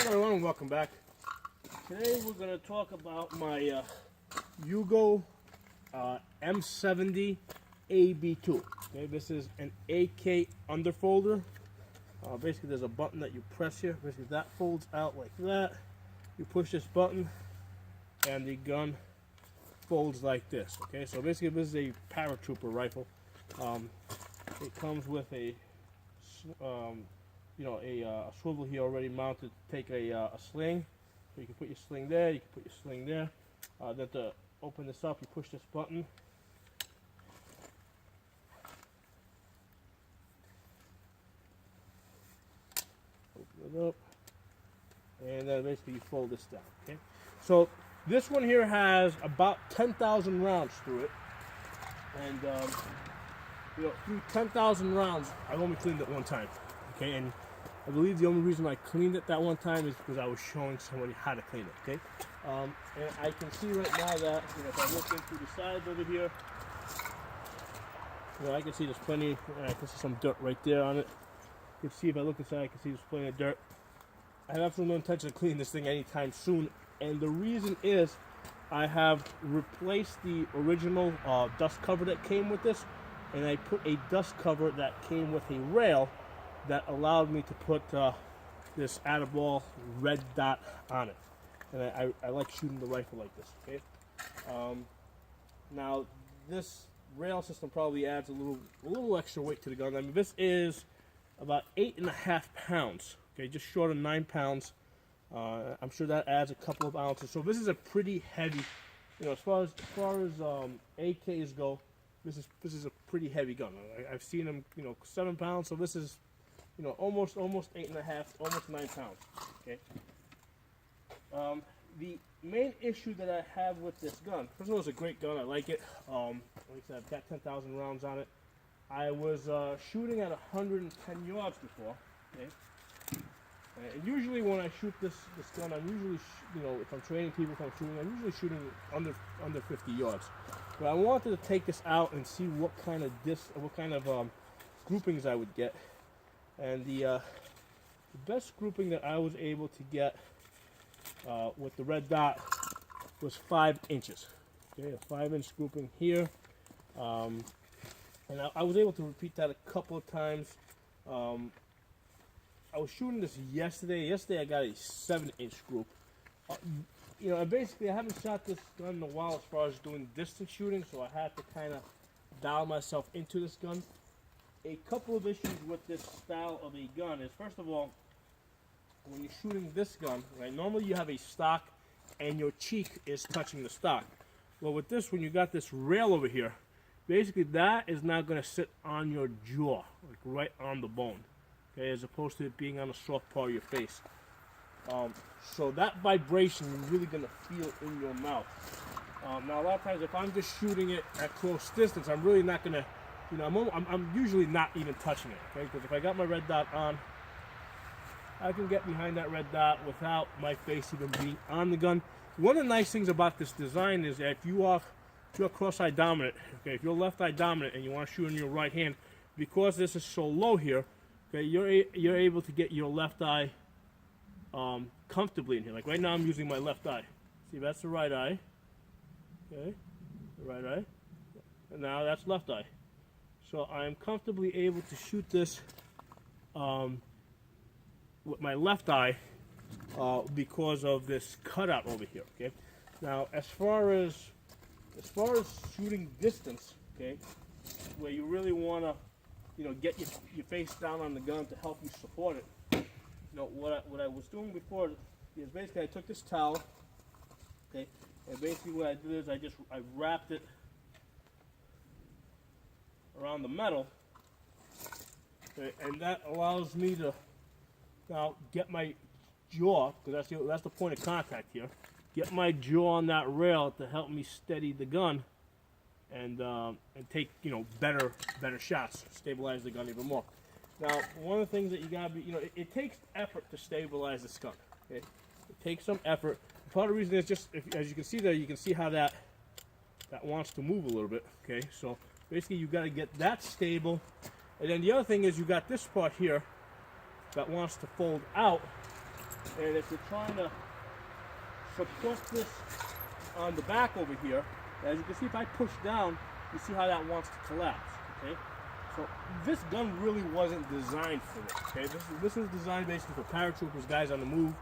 Hello and welcome back. Today we're going to talk about my Hugo M70 AB2. Okay, this is an AK underfolder. Basically, there's a button that you press here. Basically, that folds out like that. You push this button, and the gun folds like this. Okay, so basically, this is a paratrooper rifle. It comes with a a swivel here already mounted to take a sling. So you can put your sling there, you can put your sling there. Then to open this up, you push this button. Open it up. And then basically you fold this down. Okay. So this one here has about 10,000 rounds through it. And through 10,000 rounds, I've only cleaned it one time. Okay, and I believe the only reason I cleaned it that one time is because I was showing somebody how to clean it. Okay, and I can see right now that if I look in through the side over here, I can see there's plenty. I can see some dirt right there on it. You can see if I look inside, I can see there's plenty of dirt. I have absolutely no intention of cleaning this thing anytime soon, and the reason is I have replaced the original dust cover that came with this, and I put a dust cover that came with a rail that allowed me to put this Underfolder red dot on it. And I like shooting the rifle like this. Okay. Now this rail system probably adds a little extra weight to the gun. I mean, this is about 8.5 pounds. Okay, just short of 9 pounds. I'm sure that adds a couple of ounces. So this is a pretty heavy. As far as AKs go, this is a pretty heavy gun. I've seen them, 7 pounds. So this is, almost 8.5, almost 9 pounds. Okay. The main issue that I have with this gun, first of all, it's a great gun. I like it. Like I said, I've got 10,000 rounds on it. I was shooting at 110 yards before. Okay. And usually when I shoot this gun, I'm usually, if I'm training people, if I'm shooting, I'm usually shooting under 50 yards. But I wanted to take this out and see what kind of groupings I would get. And the best grouping that I was able to get with the red dot was 5 inches. Okay, a 5-inch grouping here. And I was able to repeat that a couple of times. I was shooting this yesterday. Yesterday I got a 7-inch group. Basically I haven't shot this gun in a while as far as doing distance shooting, so I had to kind of dial myself into this gun. A couple of issues with this style of a gun is, first of all, when you're shooting this gun, right, normally you have a stock and your cheek is touching the stock. Well, with this, when you got this rail over here, basically that is not going to sit on your jaw, like right on the bone, okay, as opposed to it being on the soft part of your face. So that vibration you're really going to feel in your mouth. Now, a lot of times if I'm just shooting it at close distance, I'm really not going to, I'm usually not even touching it, okay? Because if I got my red dot on, I can get behind that red dot without my face even being on the gun. One of the nice things about this design is that if you're cross-eye dominant, okay, if you're left-eye dominant and you want to shoot in your right hand, because this is so low here, okay, you're able to get your left eye comfortably in here. Like right now, I'm using my left eye. See, that's the right eye. Okay, the right eye. And now that's left eye. So I'm comfortably able to shoot this with my left eye because of this cutout over here. Okay. Now, as far as shooting distance, okay, where you really want to, get your face down on the gun to help you support it. What I was doing before is basically I took this towel, okay, and basically what I did is I wrapped it around the metal, okay, and that allows me to now get my jaw, because that's the point of contact here, get my jaw on that rail to help me steady the gun and take better shots, stabilize the gun even more. Now, one of the things that you gotta be, it takes effort to stabilize this gun. Okay? It takes some effort. Part of the reason is just, as you can see there, you can see how that wants to move a little bit. Okay, so basically you got to get that stable, and then the other thing is you got this part here that wants to fold out And if you're trying to support this on the back over here, as you can see, if I push down, you see how that wants to collapse, okay? So this gun really wasn't designed for this, okay? This is designed basically for paratroopers, guys on the move.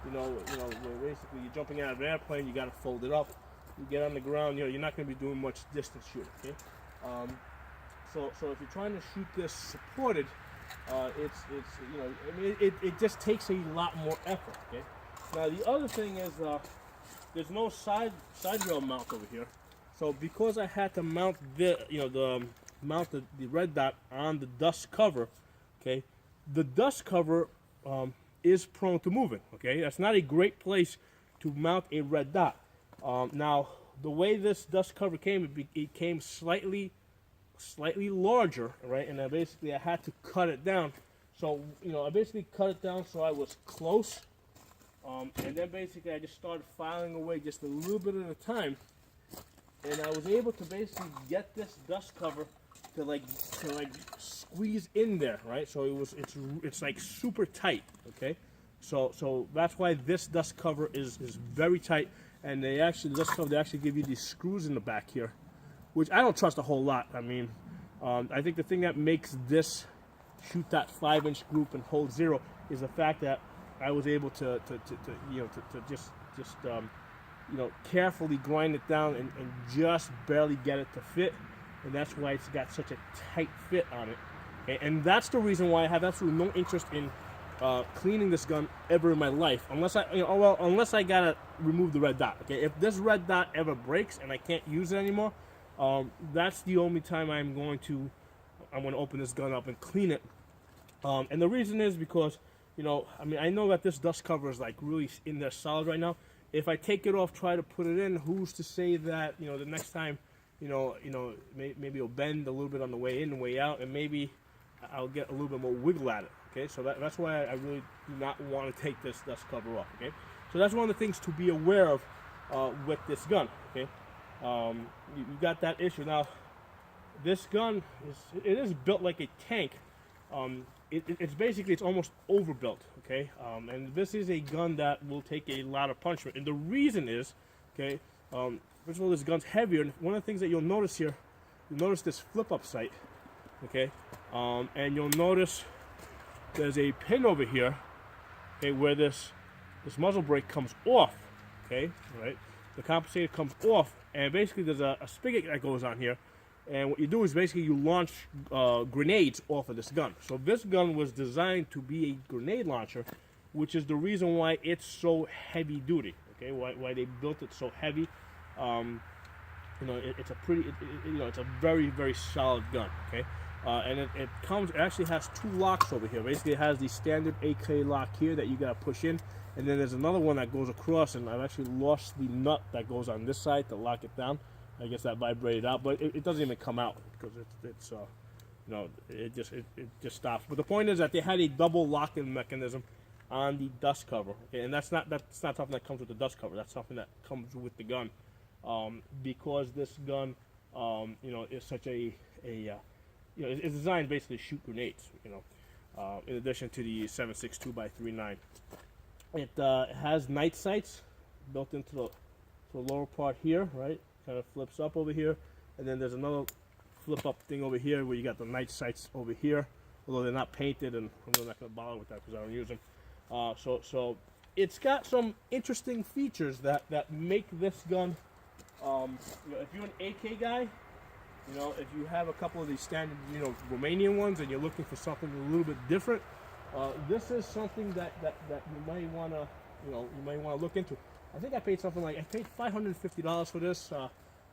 You know, where basically you're jumping out of an airplane, you got to fold it up. You get on the ground, you know, you're not going to be doing much distance shooting, okay? So if you're trying to shoot this supported, it's you know, I mean, it just takes a lot more effort, okay? Now the other thing is there's no side rail mount over here, so because I had to mount the red dot on the dust cover, okay, the dust cover is prone to moving, okay? That's not a great place to mount a red dot. Now the way this dust cover came, it came slightly larger, right? And basically I had to cut it down. So, you know, I basically cut it down so I was close. And then basically I just started filing away just a little bit at a time. And I was able to basically get this dust cover to like squeeze in there, right? So it's like super tight, okay? So that's why this dust cover is very tight. And they actually give you these screws in the back here, which I don't trust a whole lot. I mean, I think the thing that makes this shoot that 5-inch group and hold zero is the fact that I was able to just carefully grind it down and just barely get it to fit, and that's why it's got such a tight fit on it. Okay? And that's the reason why I have absolutely no interest in cleaning this gun ever in my life, unless I gotta remove the red dot. Okay, if this red dot ever breaks and I can't use it anymore, that's the only time I'm going to open this gun up and clean it. And the reason is because, you know, I mean, I know that this dust cover is like really in there solid right now. If I take it off, try to put it in, who's to say that, you know, the next time, maybe it'll bend a little bit on the way in and way out, and maybe I'll get a little bit more wiggle at it. Okay, so that's why I really do not want to take this dust cover off. Okay, so that's one of the things to be aware of with this gun. Okay, you got that issue. Now, this gun is built like a tank. It's almost overbuilt. Okay, and this is a gun that will take a lot of punishment, and the reason is, okay, first of all, this gun's heavier, and one of the things that you'll notice here, you'll notice this flip-up sight. Okay, and you'll notice there's a pin over here, okay, where this muzzle brake comes off, okay, right? The compensator comes off, and basically there's a spigot that goes on here, and what you do is basically you launch grenades off of this gun. So this gun was designed to be a grenade launcher, which is the reason why it's so heavy duty, okay, why they built it so heavy. It's a very, very solid gun, okay? And it actually has two locks over here. Basically, it has the standard AK lock here that you gotta push in, and then there's another one that goes across, and I've actually lost the nut that goes on this side to lock it down. I guess that vibrated out, but it doesn't even come out because it just stops. But the point is that they had a double locking mechanism on the dust cover, okay? And that's not something that comes with the dust cover. That's something that comes with the gun, because this gun, is such it's designed basically to shoot grenades, in addition to the 7.62 by 3.9. It has night sights built into the lower part here, right? Kind of flips up over here, and then there's another flip up thing over here where you got the night sights over here, although they're not painted, and I'm not going to bother with that because I don't use them. So it's got some interesting features that make this gun, if you're an AK guy, if you have a couple of these standard, Romanian ones, and you're looking for something a little bit different, this is something that you might want to look into. I think I paid $550 for this,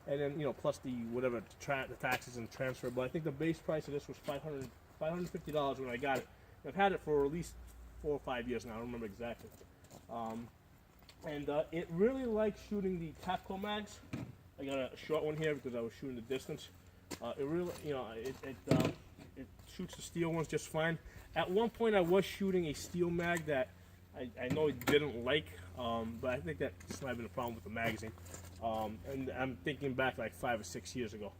and then plus the whatever the taxes and transfer. But I think the base price of this was $550 when I got it. I've had it for at least 4 or 5 years now. I don't remember exactly. And it really likes shooting the Capco mags. I got a short one here because I was shooting the distance. It really, it shoots the steel ones just fine. At one point, I was shooting a steel mag that I know it didn't like, but I think that just might have been a problem with the magazine. And I'm thinking back like 5 or 6 years ago.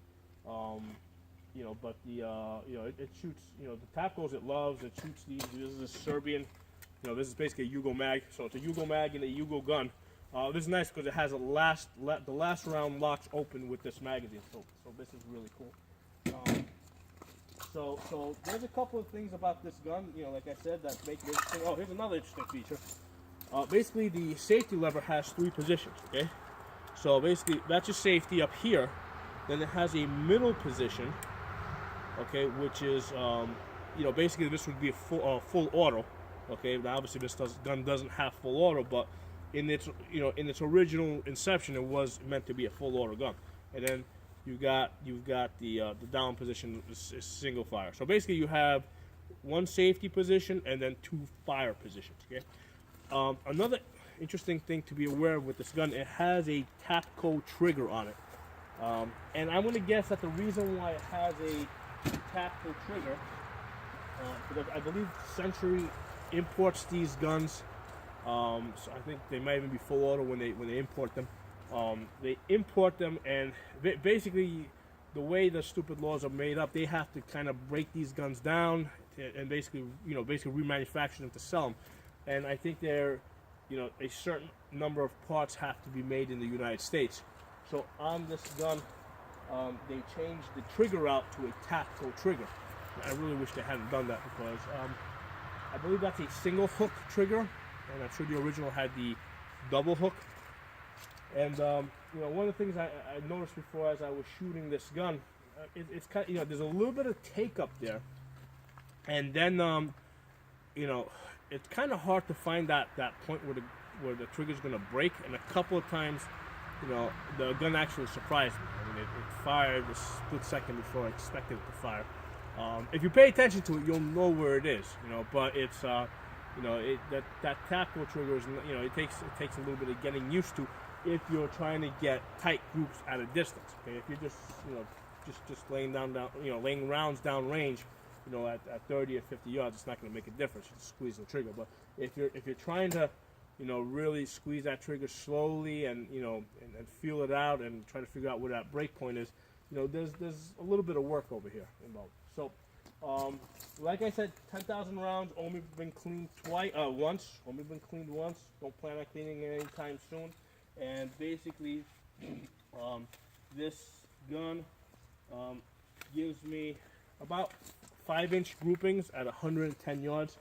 But it shoots, the Tapcos it loves. It shoots these. This is a Serbian You know, this is basically a Yugo mag, so it's a Yugo mag and a Yugo gun. This is nice because it has the last round locks open with this magazine, so this is really cool. So there's a couple of things about this gun, you know, like I said, that make it interesting. Oh, here's another interesting feature. Basically, the safety lever has 3 positions, okay? So basically, that's your safety up here. Then it has a middle position, okay, which is, you know, basically this would be a full auto, okay? Now, obviously, this gun doesn't have full auto, but in its, you know, in its original inception, it was meant to be a full auto gun. And then you've got the down position is single fire. So basically, you have 1 safety position and then 2 fire positions, okay? Another interesting thing to be aware of with this gun, it has a Tapco trigger on it. And I'm going to guess that the reason why it has a Tapco trigger, because I believe Century imports these guns, so I think they might even be full auto when they import them. They import them, and basically the way the stupid laws are made up, they have to kind of break these guns down and basically remanufacture them to sell them. And I think they're, you know, a certain number of parts have to be made in the United States. So on this gun, they changed the trigger out to a Tapco trigger. I really wish they hadn't done that because I believe that's a single hook trigger, and I'm sure the original had the double hook. And you know, one of the things I noticed before as I was shooting this gun, it's kind of, you know, there's a little bit of take up there, and then you know, it's kind of hard to find that point where the trigger's going to break. And a couple of times, you know, the gun actually surprised me. I mean, it fired a split second before I expected it to fire. If you pay attention to it, you'll know where it is, you know. But it's you know, that Tapco trigger is, you know, it takes a little bit of getting used to if you're trying to get tight groups at a distance. Okay, if you're just, you know, just laying rounds down range, you know, at 30 or 50 yards, it's not going to make a difference. You just squeeze the trigger. But if you're trying to, you know, really squeeze that trigger slowly and, you know, and feel it out and try to figure out where that break point is, you know, there's a little bit of work over here involved. So, like I said, 10,000 rounds, only been cleaned once. Only been cleaned once. Don't plan on cleaning it anytime soon. And basically, this gun gives me about 5-inch groupings at 110 yards.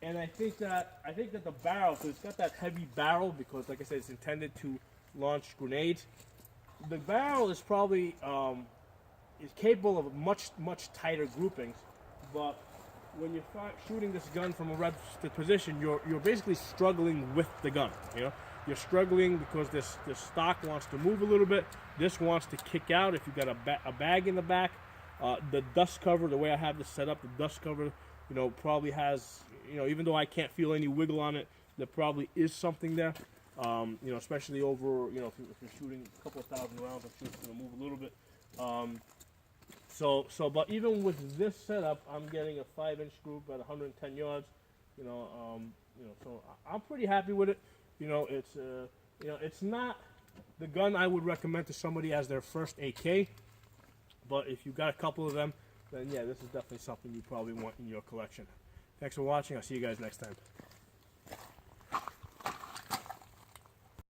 And I think that the barrel, so it's got that heavy barrel because, like I said, it's intended to launch grenades. The barrel is probably is capable of much tighter groupings, but when you're shooting this gun from a rested position, you're basically struggling with the gun. You know, you're struggling because this stock wants to move a little bit. This wants to kick out if you got a bag in the back. The dust cover, the way I have this set up, the dust cover, you know, probably has, you know, even though I can't feel any wiggle on it, there probably is something there. You know, especially over, you know, if you're shooting a couple of thousand rounds, I'm sure it's going to move a little bit. But even with this setup, I'm getting a 5-inch group at 110 yards. You know, so I'm pretty happy with it. You know, it's not the gun I would recommend to somebody as their first AK. But if you got a couple of them, then yeah, this is definitely something you probably want in your collection. Thanks for watching. I'll see you guys next time.